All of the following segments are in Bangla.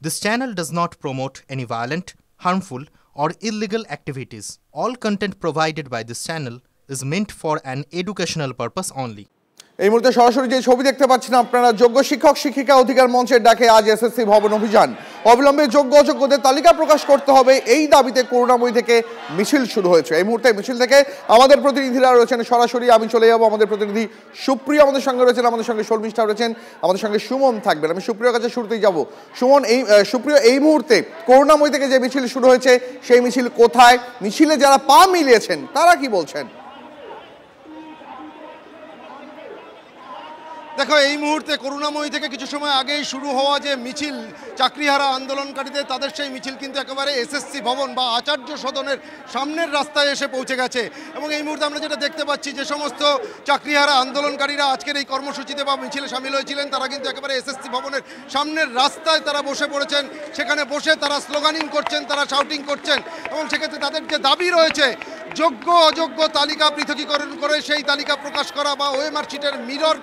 This channel does not promote any violent, harmful, or illegal activities. All content provided by this channel is meant for an educational purpose only. এই মুহূর্তে সরাসরি যে ছবি দেখতে পাচ্ছেন আপনারা, যোগ্য শিক্ষক শিক্ষিকা অধিকার মঞ্চের ডাকে আজ এসএসসি ভবন অভিযান। অবিলম্বে যোগ্য অযোগ্যদের তালিকা প্রকাশ করতে হবে, এই দাবিতে করুণাময়ী থেকে মিছিল শুরু হয়েছে। এই মুহূর্তে মিছিল থেকে আমাদের প্রতিনিধিরা রয়েছেন সরাসরি। আমি চলে যাব, আমাদের প্রতিনিধি সুপ্রিয় আমাদের সঙ্গে রয়েছেন, আমাদের সঙ্গে শর্মিষ্ঠা রয়েছেন, আমাদের সঙ্গে সুমন থাকবেন। আমি সুপ্রিয়র কাছে শুরুতেই যাব। সুমন, সুপ্রিয়, এই মুহূর্তে করুণাময়ী থেকে যে মিছিল শুরু হয়েছে সেই মিছিল কোথায়? মিছিলে যারা পা মিলিয়েছেন তারা কি বলছেন? দেখো, এই মুহূর্তে করুণাময়ী থেকে কিছু সময় আগেই শুরু হওয়া যে মিছিল চাকরিহারা আন্দোলনকারীদের, তাদের সেই মিছিল কিন্তু একেবারে এসএসসি ভবন বা আচার্য সদনের সামনের রাস্তায় এসে পৌঁছে গেছে। এবং এই মুহূর্তে আমরা যেটা দেখতে পাচ্ছি, যে সমস্ত চাকরিহারা আন্দোলনকারীরা আজকের এই কর্মসূচিতে বা মিছিলে সামিল হয়েছিলেন, তারা কিন্তু একেবারে এসএসসি ভবনের সামনের রাস্তায় তারা বসে পড়েছেন। সেখানে বসে তারা স্লোগানিং করছেন, তারা শাউটিং করছেন। এবং সেক্ষেত্রে তাদের যে দাবি রয়েছে, যোগ্য অযোগ্য তালিকা পৃথকীকরণ করে সেই তালিকা প্রকাশ করা বা ওএমআর শিটের মিরর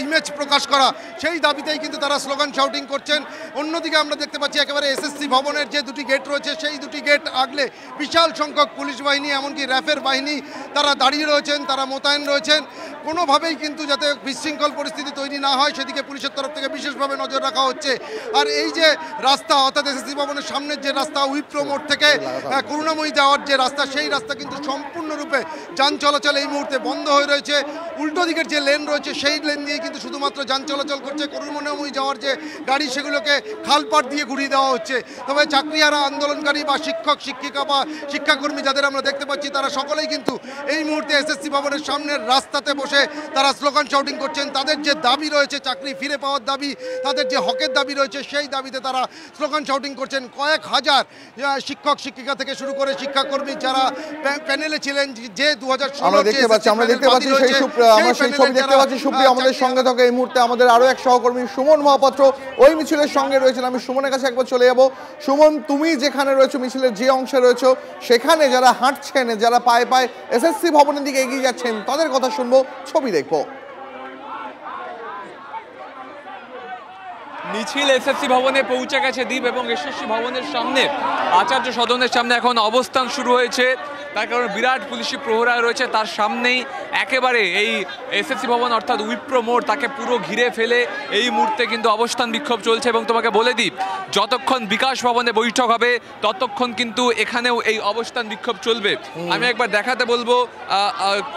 ইমেজ প্রকাশ করা, সেই দাবিতেই কিন্তু তারা স্লোগান শাউটিং করছেন। অন্যদিকে আমরা দেখতে পাচ্ছি একেবারে এসএসসি ভবনের যে দুটি গেট রয়েছে, সেই দুটি গেট আগলে বিশাল সংখ্যক পুলিশ বাহিনী, এমনকি র্যাফের বাহিনী তারা দাঁড়িয়ে রয়েছেন, তারা মোতায়েন রয়েছেন। কোনোভাবেই কিন্তু যাতে বিশৃঙ্খল পরিস্থিতি তৈরি না হয় সেদিকে পুলিশের তরফ থেকে বিশেষভাবে নজর রাখা হচ্ছে। আর এই যে রাস্তা, অর্থাৎ এসএসসি ভবনের সামনের যে রাস্তা, উইপ্রো মোড় থেকে করুণাময়ী যাওয়ার যে রাস্তা, সেই রাস্তা কিন্তু সম্পূর্ণরূপে যান চলাচল এই মুহূর্তে বন্ধ হয়ে রয়েছে। উল্টো দিকের যে লেন রয়েছে, সেই লেন দিয়ে কিন্তু শুধুমাত্র যান চলাচল করছে। করুণাময়ী যাওয়ার যে গাড়ি, সেগুলোকে খালপাড় দিয়ে ঘুরিয়ে দেওয়া হচ্ছে। তবে চাকরিহারা আন্দোলনকারী বা শিক্ষক শিক্ষিকা বা শিক্ষাকর্মী যাদের আমরা দেখতে পাচ্ছি, তারা সকলেই কিন্তু এই মুহূর্তে এসএসসি ভবনের সামনের রাস্তাতে বসে তারা স্লোগান শাউটিং করছেন। তাদের যে দাবি রয়েছে, চাকরি ফিরে পাওয়ার দাবি, তাদের যে হকের দাবি রয়েছে, সেই দাবিতে তারা স্লোগান শাউটিং করছেন। কয়েক হাজার শিক্ষক শিক্ষিকা থেকে শুরু করে শিক্ষাকর্মী যারা প্যানেলে ছিলেন, যে 2016 আমরা দেখতে পাচ্ছি সেই ছবি দেখতে পাচ্ছি। সুপ্রিয় আমাদের সঙ্গে থাকে এই মুহূর্তে আমাদের আরো এক সহকর্মী সুমন মহাপাত্র ওই মিছিলের সঙ্গে রয়েছেন। আমি সুমনের কাছে একবার চলে যাব। সুমন, তুমি যেখানে রয়েছো, মিছিলের যে অংশে রয়েছো, সেখানে যারা হাঁটছেন, যারা পায়ে পায়ে এসএসসি ভবনের দিকে এগিয়ে যাচ্ছেন, তাদের কথা শুনবো, ছবি দেখবো। মিছিল এসএসসি ভবনে পৌঁছে গেছে দ্বীপ, এবং এসএসসি ভবনের সামনে আচার্য সদনের সামনে এখন অবস্থান শুরু হয়েছে। তার কারণ বিরাট পুলিশি প্রহরা রয়েছে তার সামনেই। একেবারে এই এসএসসি ভবন অর্থাৎ উইপ্রো মোড়, তাকে পুরো ঘিরে ফেলে এই মুহূর্তে কিন্তু অবস্থান বিক্ষোভ চলছে। এবং তোমাকে বলে দিই, যতক্ষণ বিকাশ ভবনে বৈঠক হবে ততক্ষণ কিন্তু এখানেও এই অবস্থান বিক্ষোভ চলবে। আমি একবার দেখাতে বলবো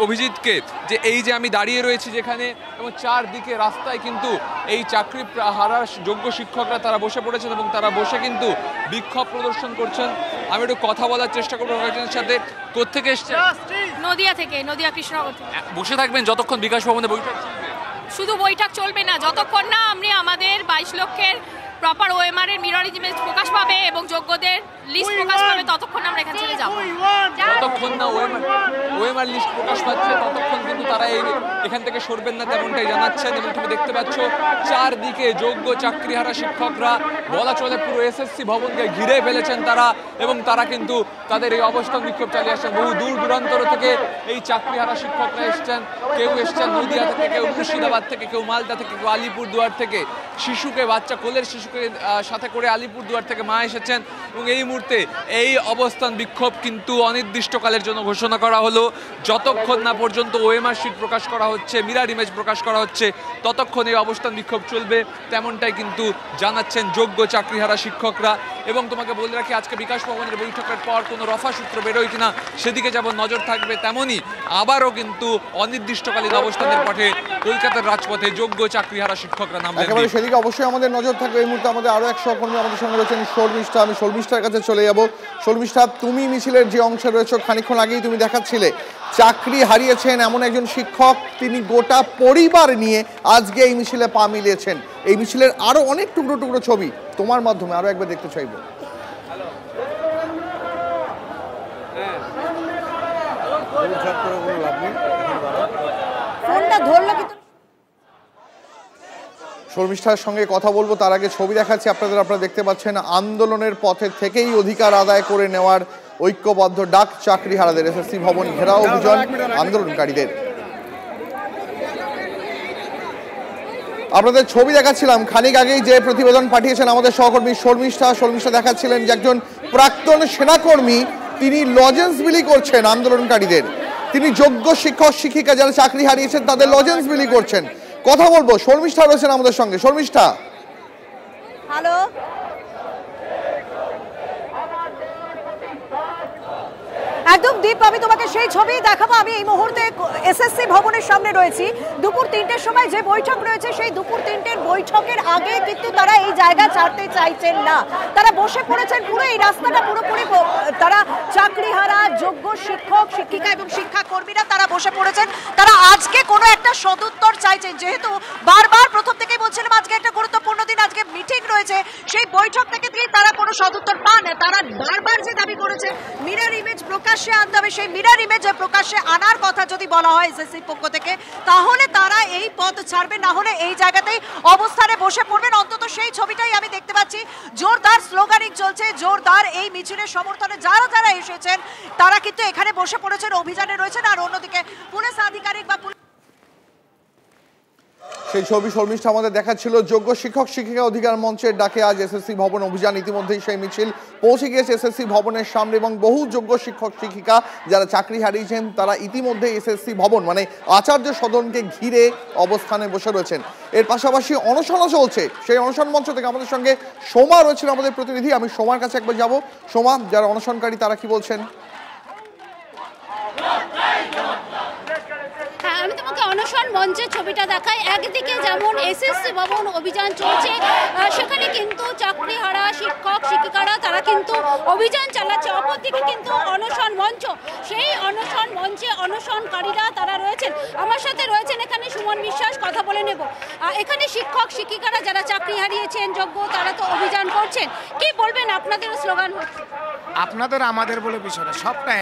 অভিজিৎকে, যে এই যে আমি দাঁড়িয়ে রয়েছি যেখানে, এবং চারদিকে রাস্তায় কিন্তু এই চাকরি হারার যোগ্য শিক্ষকরা তারা বসে পড়েছেন এবং তারা বসে কিন্তু বিক্ষোভ প্রদর্শন করছেন। আমি একটু কথা বলার চেষ্টা করবো একজনের সাথে। কোত্থেকে এসছে? নদিয়া থেকে, নদিয়া কৃষ্ণনগর থেকে। বসে থাকবেন যতক্ষণ বিকাশ ভবনে বৈঠক চলবে? শুধু বৈঠক চলবে না, যতক্ষণ না আমরা আমাদের 22 লক্ষের প্রপার ওএমআর এর মিরর ইমেজ প্রকাশ পাবে এবং যোগ্যদের লিস্ট প্রকাশ পাবে, ততক্ষণ আমরা এখান থেকে যাব। যতক্ষণ না ওএমআর লিস্ট প্রকাশ পাচ্ছে ততক্ষণ কিন্তু তারা এখান থেকে সরবেন না, তেমনটাই জানাচ্ছেন। এবং তুমি দেখতে পাচ্ছ চারদিকে যোগ্য চাকরিহারা শিক্ষকরা, বলা চলে পুরো এসএসসি ভবনকে ঘিরে ফেলেছেন তারা, এবং তারা কিন্তু তাদের এই অবস্থান বিক্ষোভ চালিয়ে আসছেন। বহু দূর দূরান্তর থেকে এই চাকরিহারা শিক্ষকরা এসছেন। কেউ এসছেন নদিয়া থেকে, কেউ মুর্শিদাবাদ থেকে, কেউ মালদা থেকে, কেউ আলিপুরদুয়ার থেকে। শিশুকে, বাচ্চা কোলের শিশুকে সাথে করে আলিপুরদুয়ার থেকে মা এসেছেন। এবং এই মুহূর্তে এই অবস্থান বিক্ষোভ কিন্তু অনির্দিষ্টকালের জন্য ঘোষণা করা হলো। যতক্ষণ না পর্যন্ত ওএমআর শিট প্রকাশ করা হচ্ছে, মিরর ইমেজ প্রকাশ করা হচ্ছে, ততক্ষণ এই অবস্থান বিক্ষোভ চলবে, তেমনটাই কিন্তু জানাচ্ছেন যোগ্য চাকরিহারা শিক্ষকরা। এবং তোমাকে বলে রাখি, আজকে বিকাশ ভবনের বৈঠকের পর কোনো রফা সূত্র বেরোয় কিনা সেদিকে যেমন নজর থাকবে, তেমনই আবারও কিন্তু অনির্দিষ্টকালীন অবস্থানের পথে কলকাতার রাজপথে যোগ্য চাকরিহারা শিক্ষকরা নামবেন। একেবারে সেদিকে অবশ্যই আমাদের নজর থাকবে। এই মুহূর্তে আমাদের আরো এক সহকর্মী আমাদের সঙ্গে রয়েছেন শর্মিষ্ঠা। আমি শর্মিষ্ঠার কাছে চলে যাব। শর্মিষ্ঠা, তুমি মিছিলের যে অংশে রয়েছো, খানিকক্ষণ আগেই তুমি দেখাচ্ছিলে চাকরি হারিয়েছেন এমন একজন শিক্ষক, তিনি গোটা পরিবার নিয়ে আজকে এই মিছিলে পা মিলিয়েছেন। এই মিছিলের আরো অনেক টুকরো টুকরো ছবি তোমার মাধ্যমে আরো একবার দেখতে চাইব। শর্মিষ্ঠার সঙ্গে কথা বলবো, তার আগে ছবি দেখাচ্ছি আপনাদের। আপনারা দেখতে পাচ্ছেন আন্দোলনের পথে থেকেই অধিকার আদায় করে নেওয়ার ঐক্যবদ্ধ ডাক চাকরিহারাদের। এসএসসি ভবন ঘেরাও অভিযান আন্দোলনকারীদের। আপনাদের ছবি দেখাচ্ছিলাম খানিক আগেই, যে প্রতিবেদন পাঠিয়েছেন আমাদের সহকর্মী শর্মিষ্ঠা দেখাচ্ছিলেন যে একজন প্রাক্তন সেনাকর্মী তিনি লজেন্স বিলি করছেন আন্দোলনকারীদের। তিনি যোগ্য শিক্ষক শিক্ষিকা যারা চাকরি হারিয়েছেন তাদের লজেন্স বিলি করছেন। কথা বলবো, শর্মিষ্ঠা রয়েছেন আমাদের সঙ্গে। শর্মিষ্ঠা, হ্যালো। একদম দীপ, আমি তোমাকে সেই ছবি দেখাবো। আমি এই মুহূর্তে এসএসসি ভবনের সামনে রয়েছি। দুপুর 3টের সময় যে বৈঠক রয়েছে সেই দুপুর 3টের বৈঠকের আগে কিন্তু তারা এই জায়গা ছাড়তে চাইছেন না। তারা বসে পড়েছেন পুরো এই রাস্তাটা পুরোপুরি। তারা চাকরিহারা যোগ্য শিক্ষক শিক্ষিকা এবং শিক্ষাকর্মীরা তারা বসে পড়েছেন। তারা আজকে কোনো একটা সদুত্তর চাইছেন, যেহেতু বারবার প্রথম থেকেই বলছিলাম আজকে একটা গুরুত্বপূর্ণ দিন, আজকে মিটিং রয়েছে। সেই বৈঠক থেকে তারা কোনো সদুত্তর পান না। তারা বারবার যে দাবি করেছে মিরর ইমেজ প্রকাশে আনতে হবে, সেই মিরর ইমেজ প্রকাশ্যে আনার কথা যদি বলা হয় এসএসসির পক্ষ থেকে, তাহলে তারা এই পথ ছাড়বেন, না হলে এই জায়গাতেই অবস্থানে বসে পড়বেন। অন্তত সেই ছবিটাই আমি দেখতে পাচ্ছি। জোরদার স্লোগানিং চলছে, জোরদার এই মিছিলের সমর্থনে যারা যারা এসেছেন তারা কিন্তু এখানে বসে পড়েছেন, অভিযানে রয়েছেন। আর অন্যদিকে পুলিশ আধিকারিক বা সেই ছবি শর্মিষ্ঠা আমাদের দেখাচ্ছিল। যোগ্য শিক্ষক শিক্ষিকা অধিকার মঞ্চের ডাকে আজ এসএসসি ভবন অভিযান। ইতিমধ্যেই সেই মিছিল পৌঁছে গিয়েছে এসএসসি ভবনের সামনে এবং বহু যোগ্য শিক্ষক শিক্ষিকা যারা চাকরি হারিয়েছেন তারা ইতিমধ্যে এসএসসি ভবন মানে আচার্য সদনকে ঘিরে অবস্থানে বসে রয়েছেন। এর পাশাপাশি অনশনও চলছে। সেই অনশন মঞ্চ থেকে আমাদের সঙ্গে সোমা রয়েছেন আমাদের প্রতিনিধি। আমি সোমার কাছে একবার যাব। সোমা, যারা অনশনকারী তারা কি বলছেন? আমি তোমাকে অনশন মঞ্চের ছবিটা দেখাই। একদিকে যেমন এসএসসি ভবন অভিযান চলছে, সেখানে কিন্তু চাকরিহারা শিক্ষক শিক্ষিকারা তারা কিন্তু অভিযান চালাচ্ছে। অপরদিকে কিন্তু অনশন মঞ্চ, সেই অনশন মঞ্চে অনশনকারীরা তারা রয়েছেন। আমার সাথে রয়েছেন এখানে সুমন বিশ্বাস, কথা বলে নেব। এখানে শিক্ষক শিক্ষিকারা যারা চাকরি হারিয়েছেন যোগ্য তারা তো অভিযান করছেন, কি বলবেন? আপনাদের স্লোগান হচ্ছে আপনাদের আমাদের বলে বিষয় না, সবটা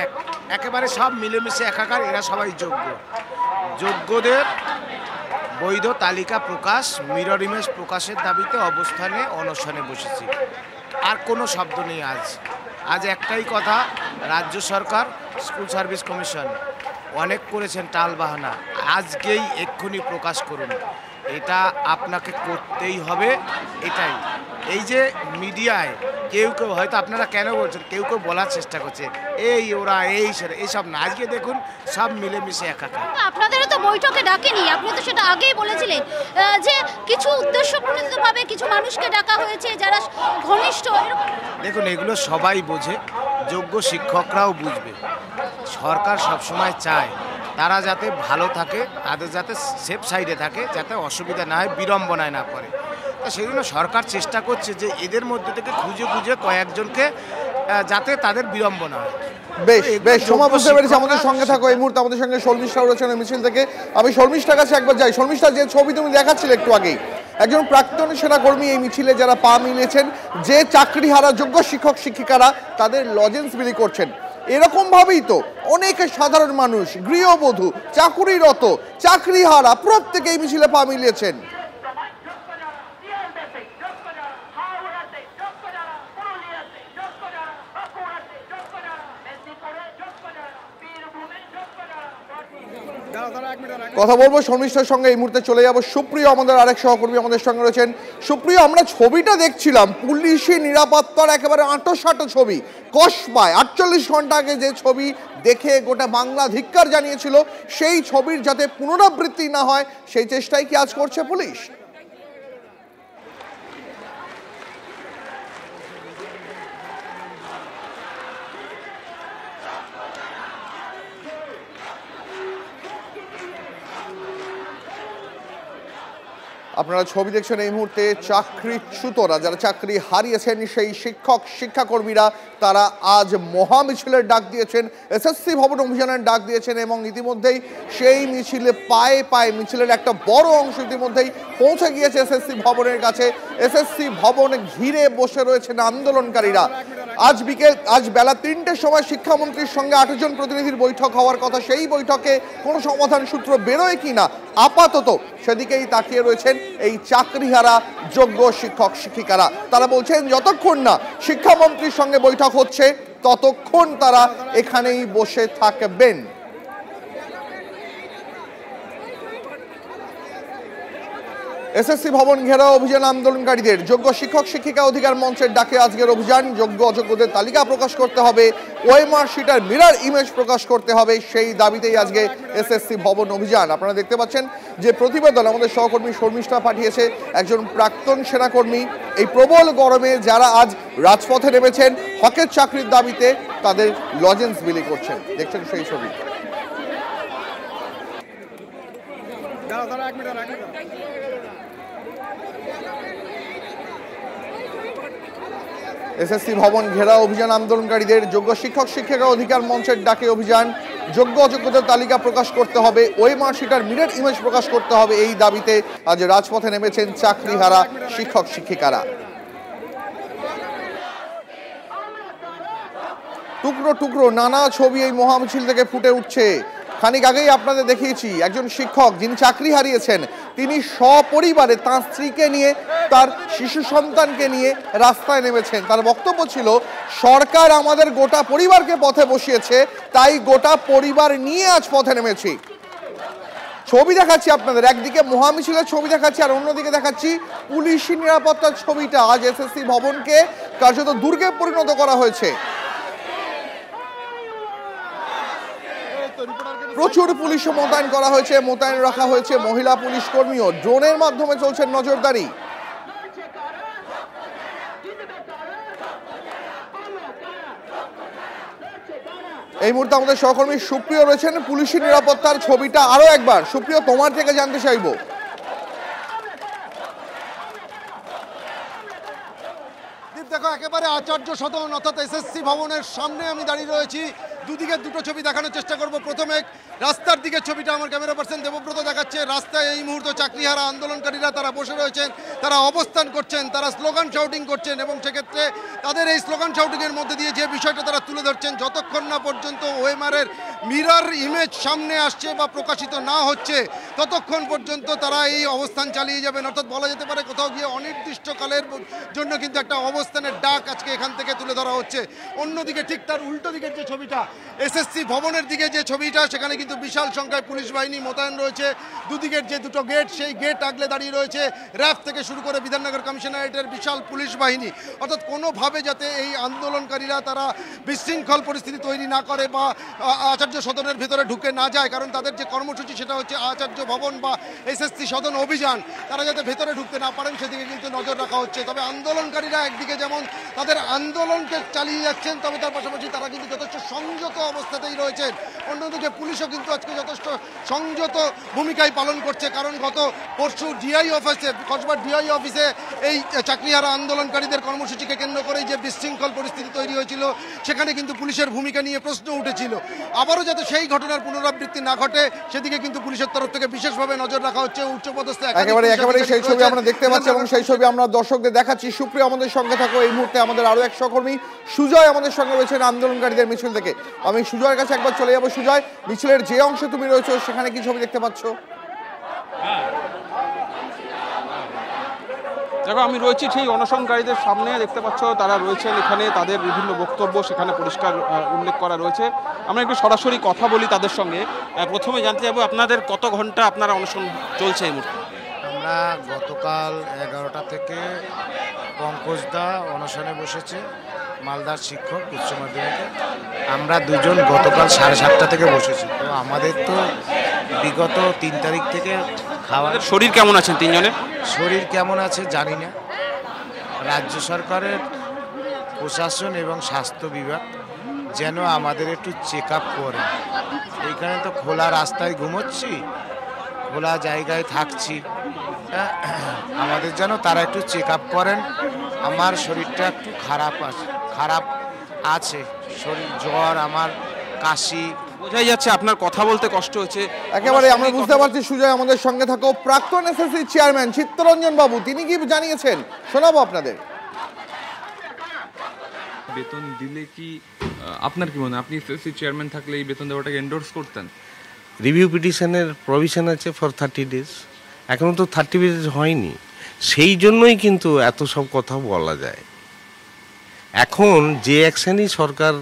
একেবারে সব মিলেমিশে একাকার। এরা সবাই যোগ্য। যোগ্যদের বৈধ তালিকা প্রকাশ, মিরর ইমেজ প্রকাশের দাবিতে অবস্থানে অনশনে বসেছি। আর কোনো শব্দ নেই। আজ একটাই কথা, রাজ্য সরকার স্কুল সার্ভিস কমিশন অনেক করেছেন টালবাহানা, আজকেই এক্ষুনি প্রকাশ করুন। এটা আপনাকে করতেই হবে। এটাই এই যে মিডিয়ায় কেউ কেউ হয়তো আপনারা কেন বলছেন, কেউ কেউ বলার চেষ্টা করছে এই ওরা এই সেরা, এইসব না। আজকে দেখুন সব মিলেমিশে একাকার। আপনাদেরও তো বৈঠকে ডাকেনি, আপনি তো সেটা আগেই বলেছিলেন যে কিছু উদ্দেশ্যপ্রণোদিতভাবে কিছু মানুষকে ডাকা হয়েছে যারা ঘনিষ্ঠ। দেখুন এগুলো সবাই বোঝে, যোগ্য শিক্ষকরাও বুঝবে। সরকার সবসময় চায় তারা যাতে ভালো থাকে, তাদের যাতে সেফ সাইডে থাকে, যাতে অসুবিধা না হয়, বিড়ম্বনায় না পড়ে। সেই জন্য সরকার চেষ্টা করছে যে এদের মধ্যে থেকে খুঁজে খুঁজে কয়েকজনকে যাতে তাদের বিড়ম্বনা হয়। বেশ সোমা, বুঝতে পেরেছি। আমাদের সঙ্গে থাকো। এই মুহূর্তে আমাদের সঙ্গে শর্মিষ্ঠা রয়েছেন মিছিল থেকে। আমি শর্মিষ্ঠার কাছে একবার যাই। শর্মিষ্ঠা, যে ছবি তুমি দেখাচ্ছিলে একটু আগেই, একজন প্রাক্তন সেনাকর্মী এই মিছিলে যারা পা মিলিয়েছেন, যে চাকরি হারা যোগ্য শিক্ষক শিক্ষিকারা তাদের লজেন্স বিলি করছেন। এরকম ভাবেই তো অনেক সাধারণ মানুষ, গৃহবধূ, চাকুরিরত, চাকরিহারা প্রত্যেকে এই মিছিলে পা মিলিয়েছেন। কথা বলবো শর্মিষ্ঠার সঙ্গে। এই মুহূর্তে চলে যাব সুপ্রিয়, আমাদের আরেক সহকর্মী আমাদের সঙ্গে রয়েছেন। সুপ্রিয়, আমরা ছবিটা দেখছিলাম, পুলিশি নিরাপত্তার একেবারে আঁটো ছবি। কসবায় 48 ঘন্টা আগে যে ছবি দেখে গোটা বাংলা ধিক্কার জানিয়েছিল, সেই ছবির যাতে পুনরাবৃত্তি না হয় সেই চেষ্টাই কি আজ করছে পুলিশ? আপনারা ছবি দেখছেন এই মুহূর্তে চাকরিচ্যুতরা যারা চাকরি হারিয়েছেন সেই শিক্ষক শিক্ষাকর্মীরা তারা আজ মহা মিছিলের ডাক দিয়েছেন, এসএসসি ভবন অভিযানের ডাক দিয়েছেন এবং ইতিমধ্যেই সেই মিছিলে পায়ে পায়ে মিছিলের একটা বড় অংশ ইতিমধ্যেই পৌঁছে গিয়েছে এসএসসি ভবনের কাছে। এসএসসি ভবন ঘিরে বসে রয়েছেন আন্দোলনকারীরা। আজ বেলা 3টের সময় শিক্ষামন্ত্রীর সঙ্গে 8 জন প্রতিনিধির বৈঠক হওয়ার কথা। সেই বৈঠকে কোনো সমাধান সূত্র বেরোয় কিনা আপাতত সেদিকেই তাকিয়ে রয়েছেন এই চাকরিহারা যোগ্য শিক্ষক শিক্ষিকারা। তারা বলছেন যতক্ষণ না শিক্ষামন্ত্রীর সঙ্গে বৈঠক হচ্ছে ততক্ষণ তারা এখানেই বসে থাকবেন। এসএসসি ভবন ঘেরাও অভিযান আন্দোলনকারীদের। যোগ্য শিক্ষক শিক্ষিকা অধিকার মঞ্চের ডাকে আজকের অভিযান। যোগ্য অযোগ্যদের তালিকা প্রকাশ করতে হবে, ওএমআর শিটার মিরর ইমেজ প্রকাশ করতে হবে, সেই দাবিতেই আজকে এসএসসি ভবন অভিযান। আপনারা দেখতে পাচ্ছেন যে প্রতিবেদন আমাদের সহকর্মী শর্মিষ্ঠা পাঠিয়েছে, একজন প্রাক্তন সেনাকর্মী। এই প্রবল গরমে যারা আজ রাজপথে নেমেছেন হকের চাকরির দাবিতে, তাদের লজেন্স বিলি করছেন। দেখছেন সেই ছবি। এসএসসি ভবন ঘেরাও অভিযান আন্দোলনকারীদের। যোগ্য শিক্ষক শিক্ষিকা অধিকার মঞ্চের ডাকে অভিযান। যোগ্য অযোগ্যদের তালিকা প্রকাশ করতে হবে, ওএমআর শিটার মিরর ইমেজ প্রকাশ করতে হবে, এই দাবিতে আজ রাজপথে নেমেছেন চাকরিহারা শিক্ষক শিক্ষিকারা। টুকরো টুকরো নানা ছবি এই মহামিছিল থেকে ফুটে উঠছে। খানিক আগেই আপনাদের দেখিয়েছি একজন শিক্ষক যিনি চাকরি হারিয়েছেন, তিনি সপরিবারে তাঁর স্ত্রীকে নিয়ে, তার শিশু সন্তানকে নিয়ে রাস্তায় নেমেছেন। তার বক্তব্য ছিল, সরকার আমাদের গোটা পরিবারকে পথে বসিয়েছে, তাই গোটা পরিবার নিয়ে আজ পথে নেমেছি। ছবি দেখাচ্ছি আপনাদের, একদিকে মহামিছিলের ছবি দেখাচ্ছি আর অন্যদিকে দেখাচ্ছি পুলিশি নিরাপত্তার ছবিটা। আজ এসএসসি ভবনকে কার্যত দুর্গে পরিণত করা হয়েছে। প্রচুর পুলিশ মোতায়েন করা হয়েছে, মোতায়েন রাখা হয়েছে মহিলা পুলিশ কর্মীও। ড্রোনের মাধ্যমে চলছে নজরদারি। এই মুহূর্তে আমাদের সহকর্মী সুপ্রিয় রয়েছেন। পুলিশি নিরাপত্তার ছবিটা আরো একবার সুপ্রিয় তোমার থেকে জানতে চাইবো। দেখো, একেবারে আচার্য সদন অর্থাৎ এসএসসি ভবনের সামনে আমি দাঁড়িয়ে রয়েছি। দুদিকে দুটো ছবি দেখানোর চেষ্টা করব। প্রথমে রাস্তার দিকের ছবিটা আমার ক্যামেরা পার্সন দেবব্রত দেখাচ্ছে। রাস্তায় এই মুহূর্তে চাকরিহারা আন্দোলনকারীরা তারা বসে রয়েছেন, তারা অবস্থান করছেন, তারা স্লোগান শাউটিং করছেন এবং সেক্ষেত্রে তাদের এই স্লোগান শাউটিংয়ের মধ্যে দিয়ে যে বিষয়টা তারা তুলে ধরছেন, যতক্ষণ না পর্যন্ত ওএমআরের মিরর ইমেজ সামনে আসছে বা প্রকাশিত না হচ্ছে ততক্ষণ পর্যন্ত তারা এই অবস্থান চালিয়ে যাবেন। অর্থাৎ বলা যেতে পারে কোথাও গিয়ে অনির্দিষ্টকালের জন্য কিন্তু একটা অবস্থানের ডাক আজকে এখান থেকে তুলে ধরা হচ্ছে। অন্যদিকে ঠিক তার উল্টো দিকের যে ছবিটা, এসএসসি ভবনের দিকে যে ছবিটা, সেখানে কিন্তু বিশাল সংখ্যায় পুলিশ বাহিনী মোতায়েন রয়েছে। দুদিকের যে দুটো গেট, সেই গেট আগলে দাঁড়িয়ে রয়েছে র্যাব থেকে শুরু করে বিধাননগর কমিশনারেটের বিশাল পুলিশ বাহিনী। অর্থাৎ কোনোভাবে যাতে এই আন্দোলনকারীরা তারা বিশৃঙ্খল পরিস্থিতি তৈরি না করে বা আচার্য সদনের ভেতরে ঢুকে না যায়, কারণ তাদের যে কর্মসূচি সেটা হচ্ছে আচার্য ভবন বা এসএসসি সদন অভিযান, তারা যাতে ভেতরে ঢুকতে না পারেন সেদিকে কিন্তু নজর রাখা হচ্ছে। তবে আন্দোলনকারীরা একদিকে যেমন তাদের আন্দোলনকে চালিয়ে যাচ্ছেন, তবে তার পাশাপাশি তারা কিন্তু যথেষ্ট সংযত অবস্থাতেই রয়েছেন। অন্যদিকে পুলিশও কিন্তু আজকে যথেষ্ট সংযত ভূমিকায় পালন করছে, কারণ গত পরশু ডিআই অফিসে, কসবার ডিআই অফিসে এই চাকরিহারা আন্দোলনকারীদের কর্মসূচিকে কেন্দ্র করেই যে বিশৃঙ্খল পরিস্থিতি তৈরি হয়েছিল, সেখানে কিন্তু পুলিশের ভূমিকা নিয়ে প্রশ্ন উঠেছিল। আবারও যাতে সেই ঘটনার পুনরাবৃত্তি না ঘটে সেদিকে কিন্তু পুলিশের তরফ থেকে বিশেষভাবে নজর রাখা হচ্ছে। উচ্চপদস্থ একেবারে সেই ছবি আমরা দেখতে পাচ্ছি এবং সেই ছবি আমরা দর্শকদের দেখাচ্ছি। সুপ্রিয় আমাদের সঙ্গে থাকো। এই মুহূর্তে আমাদের আরো এক সহকর্মী সুজয় আমাদের সঙ্গে রয়েছেন আন্দোলনকারীদের মিছিল থেকে। আমি সুজয়ের কাছে একবার চলে যাবো। সুজয়, মিছিলের যে অংশে তুমি রয়েছো সেখানে কি ছবি দেখতে পাচ্ছ? দেখো, আমি রয়েছি ঠিক অনশনকারীদের সামনে। দেখতে পাচ্ছ তারা রয়েছেন এখানে, তাদের বিভিন্ন বক্তব্য সেখানে পরিষ্কার উল্লেখ করা রয়েছে। আমরা একটু সরাসরি কথা বলি তাদের সঙ্গে। প্রথমে জানতে যাবো, আপনাদের কত ঘন্টা আপনারা অনশন চলছে এই মুহূর্তে? আমরা গতকাল 11টা থেকে পঙ্কজদা অনশনে বসেছে, মালদার শিক্ষক উচ্চ মাধ্যমিকে। আমরা দুজন গতকাল 7:30 থেকে বসেছি। তো আমাদের তো বিগত 3 তারিখ থেকে খাওয়ার। শরীর কেমন আছেন তিনজনের? শরীর কেমন আছে জানি না। রাজ্য সরকারের প্রশাসন এবং স্বাস্থ্য বিভাগ যেন আমাদের একটু চেক আপ করে। এইখানে তো খোলা রাস্তায় ঘুমোচ্ছি, খোলা জায়গায় থাকছি, আমাদের যেন তারা একটু চেক আপ করেন। আমার শরীরটা একটু খারাপ আছে, শরীর জ্বর, আমার কাশি। বোঝাই যাচ্ছে আপনার কথা বলতে কষ্ট হচ্ছে। একেবারে আমরা বুঝতে পারছি। সুজয় আমাদের সঙ্গে থাকো। প্রাক্তন এসএসসি চেয়ারম্যান চিত্তরঞ্জন বাবু তিনি কি জানিয়েছেন শোনাবো আপনাদের। বেতন দিলে কি আপনার কি মনে হয়, আপনি এসএসসি চেয়ারম্যান থাকলে এই বেতন দেওয়াটাকে এন্ডোর্স করতেন? রিভিউ পিটিশনের প্রভিশন আছে ফর 30 ডেজ, এখনও তো 30 ডেজ হয়নি, সেই জন্যই কিন্তু এত সব কথা বলা যায়। এখন যে অ্যাকশনই সরকার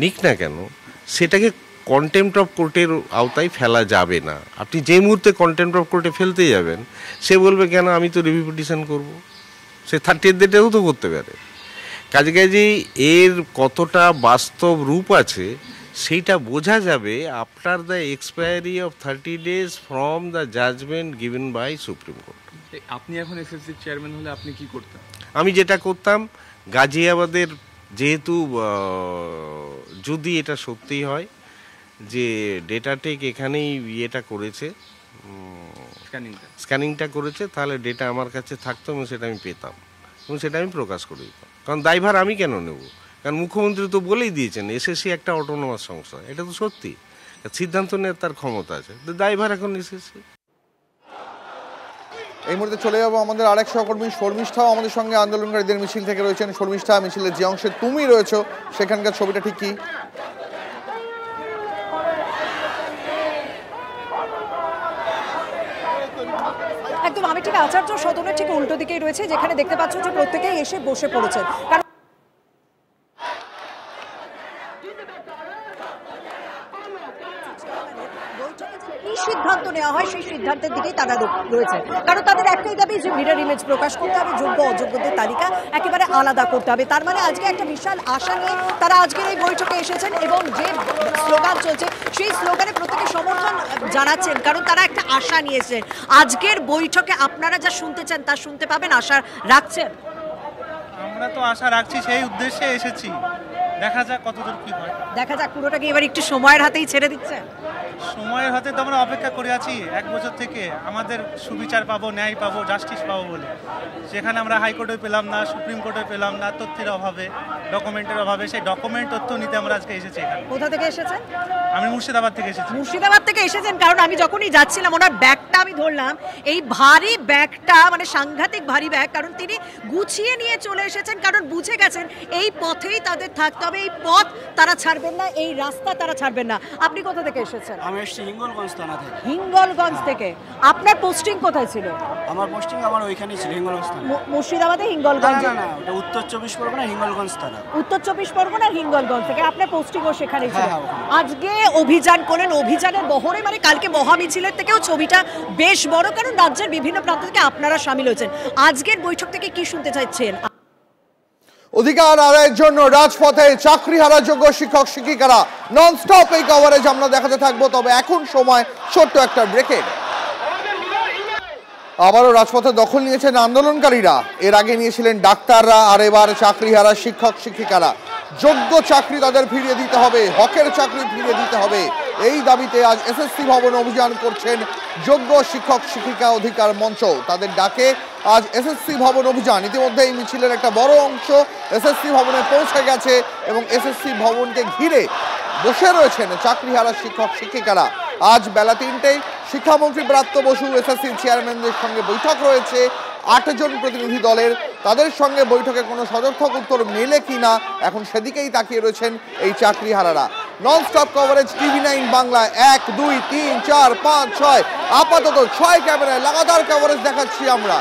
নিক না কেন সেটাকে কন্টেম্পট অফ কোর্টের আওতায় ফেলা যাবে না। আপনি যে মুহূর্তে কন্টেম্পট অফ কোর্টে ফেলতে যাবেন, সে বলবে কেন আমি তো রিভিউ পিটিশন করবো, সে 30th ডেটেও তো করতে পারে। কাজেই এর কতটা বাস্তব রূপ আছে সেইটা বোঝা যাবে after the expiry of 30 days from the judgment given by supreme court. আপনি এখন এসএসসি চেয়ারম্যান হলে আপনি কি করতেন? আমি যেটা করতাম, গাজিয়াবাদের যেহেতু যদি এটা সত্যিই হয় যে ডেটাটেক এখানেই ইয়েটা করেছে, স্ক্যানিংটা করেছে, তাহলে ডেটা আমার কাছে থাকতো এবং সেটা আমি পেতাম এবং সেটা আমি প্রকাশ করে দিতাম। কারণ দায়ভার আমি কেন নেব? কারণ মুখ্যমন্ত্রী তো বলেই দিয়েছেন এসএসসি একটা অটোনোমাস সংস্থা, এটা তো সত্যি, সিদ্ধান্ত নেওয়ার তার ক্ষমতা আছে, দায়ভার এখন এসএসসি। এই মুহূর্তে চলে যাবো আমাদের আরেক সহকর্মী শর্মিষ্ঠাও আমাদের সঙ্গে আন্দোলনকারীদের মিছিল থেকে রয়েছেন। শর্মিষ্ঠা, মিছিলের যে অংশে তুমি রয়েছো সেখানকার ছবিটা ঠিক কি? একদম, আমি ঠিক আচার্য সদনের ঠিক উল্টো দিকেই রয়েছে, যেখানে দেখতে পাচ্ছ যে প্রত্যেকেই এসে বসে পড়েছেন। কারণ সিদ্ধান্ত নেওয়া হয় সেই সিদ্ধান্তের দিকেই তারা রয়েছে। কারণ তাদের একটাই দাবি যে মিরর ইমেজ প্রকাশ করতে হবে, যোগ্য অযোগ্যদের তালিকা একেবারে আলাদা করতে হবে। তার মানে আজকে একটা বিশাল আশা নিয়ে তারা আজকের এই বৈঠকে এসেছেন এবং যে স্লোগান চলছে সেই স্লোগানে প্রত্যেকে সমর্থন জানাচ্ছেন, কারণ তারা একটা আশা নিয়েছেন। আজকের বৈঠকে আপনারা যা শুনতে চান তা শুনতে পাবেন, আশা রাখছেন? আমরা তো আশা রাখছি, সেই উদ্দেশ্যে এসেছি, দেখা যাক কতদূর কি হয়। দেখা যাক, পুরোটাকে এবার একটু সময়ের হাতেই ছেড়ে দিচ্ছেন। সময়ের হাতে তো আমরা অপেক্ষা করে আছি 1 বছর থেকে, আমাদের সুবিচার পাবো, ন্যায় পাবো, জাস্টিস পাবো বলে। সেখানে আমরা হাইকোর্টে পেলাম না, সুপ্রিম কোর্টে পেলাম না, তথ্যের অভাবে, ডকুমেন্টের অভাবে। সেই ডকুমেন্ট তথ্য নিতে আমরা আজকে এসেছি এখানে। কোথা থেকে এসেছেন? আমি মুর্শিদাবাদ থেকে এসেছি। মুর্শিদাবাদ থেকে এসেছেন, কারণ আমি যখনই যাচ্ছিলাম ওনার ব্যাগটা আমি ধরলাম, এই ভারী ব্যাগটা মানে সাংঘাতিক ভারী ব্যাগ, কারণ তিনি গুছিয়ে নিয়ে চলে এসেছেন, কারণ বুঝে গেছেন এই পথেই তাদের থাকতে হবে, এই পথ তারা ছাড়বেন না, এই রাস্তা তারা ছাড়বেন না। আপনি কোথা থেকে এসেছেন? আমি এসেছি হিঙ্গলগঞ্জ থানা থেকে। হিঙ্গলগঞ্জ থেকে। আপনার পোস্টিং কোথায় ছিল? আমার পোস্টিং আমার ওইখানেই ছিল, হিঙ্গলগঞ্জ থানা। মুর্শিদাবাদে হিঙ্গলগঞ্জ? না, ওটা উত্তর 24 পরগনা, হিঙ্গলগঞ্জ থানা। উত্তর 24 পরগনা হিঙ্গলগঞ্জ থেকে আপনার পোস্টিংও সেখানেই ছিল। আজকে অভিযান করেন, অভিযানের বহরে মানে কালকে মহামিছিলের থেকেও ছবিটা বেশ বড়, কারণ রাজ্যের বিভিন্ন প্রান্ত থেকে আপনারা সামিল হয়েছেন। আজকের বৈঠক থেকে কি শুনতে চাইছেন? অধিকার আদায়ের জন্য রাজপথে চাকরিহারা যোগ্য শিক্ষক শিক্ষিকারা ননস্টপ এই কভারেজ আমরা দেখাতে থাকবো। তবে এখন সময় ছোট্ট একটা ব্রেকের। আবারও রাজপথে দখল নিয়েছেন আন্দোলনকারীরা। এর আগে নিয়েছিলেন ডাক্তাররা, আর এবার চাকরিহারা শিক্ষক শিক্ষিকারা। যোগ্য চাকরি তাদের ফিরিয়ে দিতে হবে, হকের চাকরি ফিরিয়ে দিতে হবে, এই দাবিতে আজ এসএসসি ভবন অভিযান করছেন যোগ্য শিক্ষক শিক্ষিকা অধিকার মঞ্চ। তাদের ডাকে আজ এসএসসি ভবন অভিযান। ইতিমধ্যে এই মিছিলের একটা বড় অংশ এসএসসি ভবনে পৌঁছে গেছে এবং এসএসসি ভবনকে ঘিরে বসে রয়েছেন চাকরিহারা শিক্ষক শিক্ষিকারা। আজ বেলা 3টেই শিক্ষামন্ত্রী ব্রাত্য বসু এসএসসি চেয়ারম্যানদের সঙ্গে বৈঠক রয়েছে 8 জন প্রতিনিধি দলের। তাদের সঙ্গে বৈঠকে কোনো সদর্থক উত্তর মেলে কিনা এখন সেদিকেই তাকিয়ে রয়েছেন এই চাকরিহারারা। ননস্টপ কভারেজ টিভি9 বাংলায় 1, 2, 3, 4, 5, 6 আপাতত 6 ক্যামেরায় লাগাতার কভারেজ দেখাচ্ছি আমরা।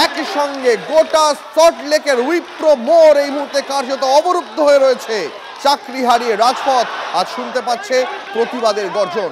একই সঙ্গে গোটা সল্টলেকের উইপ্রো মোড় এই মুহূর্তে কার্যত অবরুদ্ধ হয়ে রয়েছে। চাকরি হারিয়ে রাজপথ আজ শুনতে পাচ্ছে প্রতিবাদের গর্জন।